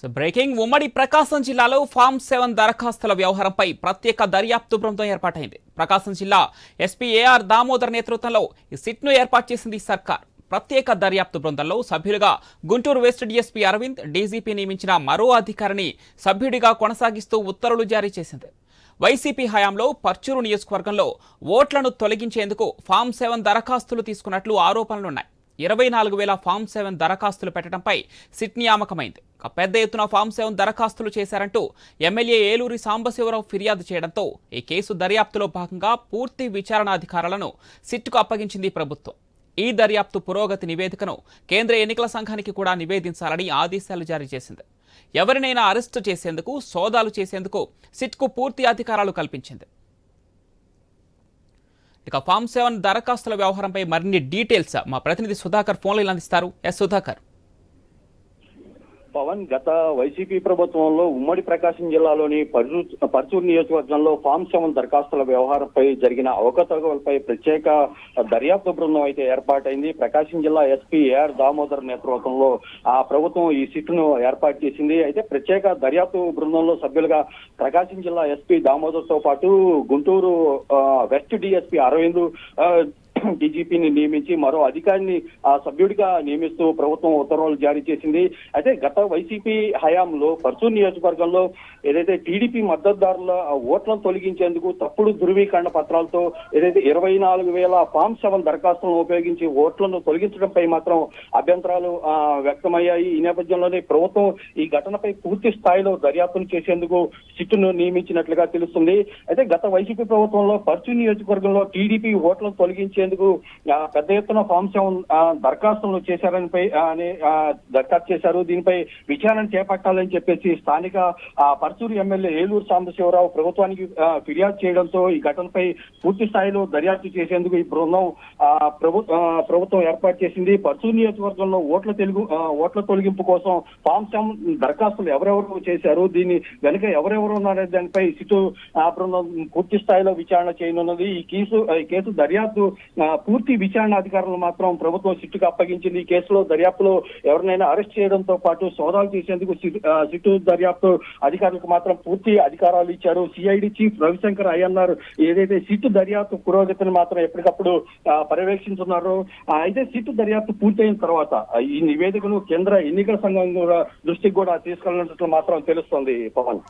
Breaking ఉమ్మడి ప్రకాశం జిల్లాలో form 7 దరఖాస్తుల వ్యవహారంపై ప్రత్యేక దర్యాప్తు బృందం ఏర్పాటైంది. ప్రకాశం జిల్లా ఎస్పీ ఏఆర్ దామోదర్ నేతృత్వంలో ఈ సిట్ను ఏర్పాటు చేసింది సర్కార్. ప్రత్యేక దర్యాప్తు బృందంలో సభ్యులుగా Guntur west DSP Aravind, DGP నియమించిన మరో అధికారిని సభ్యుడిగా కొనసాగిస్తూ ఉత్తర్వులు జారీ చేసింది. వైసీపీ హయాంలో పర్చూరు నియోజకవర్గంలో ఓట్లను తొలగించేందుకు ఫామ్ 7 దరఖాస్తులు తీసుకున్నట్లు ఆరోపణలున్నాయి. 24,000 ఫామ్ 7 దరఖాస్తులు పెట్టడంపై సిట్ నియామకమైంది. పెద్ద ఎత్తున ఫామ్ 7 దరఖాస్తులు చేశారంటూ ఎమ్మెల్యే ఏలూరి సాంబశివరావు ఫిర్యాదు చేయడంతో ఈ కేసు దర్యాప్తులో భాగంగా పూర్తి విచారణాధికారాలను సిట్కు అప్పగించింది ప్రభుత్వం. ఈ దర్యాప్తు పురోగతి నివేదికను కేంద్ర ఎన్నికల సంఘానికి కూడా నివేదించాలని ఆదేశాలు జారీ చేసింది. ఎవరినైనా అరెస్టు చేసేందుకు, సోదాలు చేసేందుకు సిట్కు పూర్తి అధికారాలు కల్పించింది. ఇక ఫామ్ 7 దరఖాస్తుల వ్యవహారంపై మరిన్ని డీటెయిల్స్ మా ప్రతినిధి సుధాకర్ ఫోన్లో అందిస్తారు. సుధాకర్. పవన్, గత వైసీపీ ప్రభుత్వంలో ఉమ్మడి ప్రకాశం జిల్లాలోని పర్చూరు నియోజకవర్గంలో ఫామ్ 7 దరఖాస్తుల వ్యవహారంపై జరిగిన అవకతవకలపై ప్రత్యేక దర్యాప్తు బృందం అయితే ఏర్పాటైంది. ప్రకాశం జిల్లా ఎస్పీ ఏఆర్ దామోదర్ నేతృత్వంలో ఆ ప్రభుత్వం ఈ సిట్ను ఏర్పాటు చేసింది. అయితే ప్రత్యేక దర్యాప్తు బృందంలో సభ్యులుగా ప్రకాశం జిల్లా ఎస్పీ దామోదర్ తో పాటు గుంటూరు వెస్ట్ డీఎస్పీ అరవింద్, డీజీపీని నియమించి మరో అధికారిని సభ్యుడిగా నియమిస్తూ ప్రభుత్వం ఉత్తర్వులు జారీ చేసింది. అయితే గత వైసీపీ హయాంలో పర్చూరు నియోజకవర్గంలో ఏదైతే టీడీపీ మద్దతుదారుల ఓట్లను తొలగించేందుకు తప్పుడు ధృవీకరణ పత్రాలతో ఏదైతే 24,000 ఫామ్ 7 దరఖాస్తులను ఉపయోగించి ఓట్లను తొలగించడంపై మాత్రం అభ్యంతరాలు వ్యక్తమయ్యాయి. ఈ నేపథ్యంలోనే ప్రభుత్వం ఈ ఘటనపై పూర్తి స్థాయిలో దర్యాప్తును చేసేందుకు సిట్ను నియమించినట్లుగా తెలుస్తుంది. అయితే గత వైసీపీ ప్రభుత్వంలో పర్చూరు నియోజకవర్గంలో టీడీపీ ఓట్లను తొలగించేందుకు పెద్ద ఎత్తున ఫామ్ 7 దరఖాస్తులను చేశారని దరఖాస్తు చేశారు. దీనిపై విచారణ చేపట్టాలని చెప్పేసి స్థానిక పర్చూరు ఎమ్మెల్యే ఏలూరు సాంబశివరావు ప్రభుత్వానికి ఫిర్యాదు చేయడంతో ఈ ఘటనపై పూర్తి స్థాయిలో దర్యాప్తు చేసేందుకు ఈ బృందం ప్రభుత్వం ఏర్పాటు చేసింది. పర్చూరు నియోజకవర్గంలో ఓట్ల తొలగింపు కోసం ఫామ్ 7 దరఖాస్తులు ఎవరెవరు చేశారు, దీని వెనుక ఎవరెవరు ఉన్నారనే దానిపై సిటు బృందం పూర్తి స్థాయిలో విచారణ చేయనున్నది. ఈ కేసు దర్యాప్తు పూర్తి విచారణ అధికారులు మాత్రం ప్రభుత్వం సిట్టుకు అప్పగించింది. ఈ కేసులో దర్యాప్తులో ఎవరినైనా అరెస్ట్ చేయడంతో పాటు సోదాలు చేసేందుకు సిట్టు దర్యాప్తు అధికారులకు మాత్రం పూర్తి అధికారాలు ఇచ్చారు. సిఐడి చీఫ్ రవిశంకర్ అయ్యన్నారు ఏదైతే సిట్టు దర్యాప్తు పురోగతిని మాత్రం ఎప్పటికప్పుడు పర్యవేక్షించున్నారు. అయితే సిట్టు దర్యాప్తు పూర్తయిన తర్వాత ఈ నివేదికను కేంద్ర ఎన్నికల సంఘం దృష్టికి కూడా తీసుకెళ్లినట్లు మాత్రం తెలుస్తోంది. పవన్.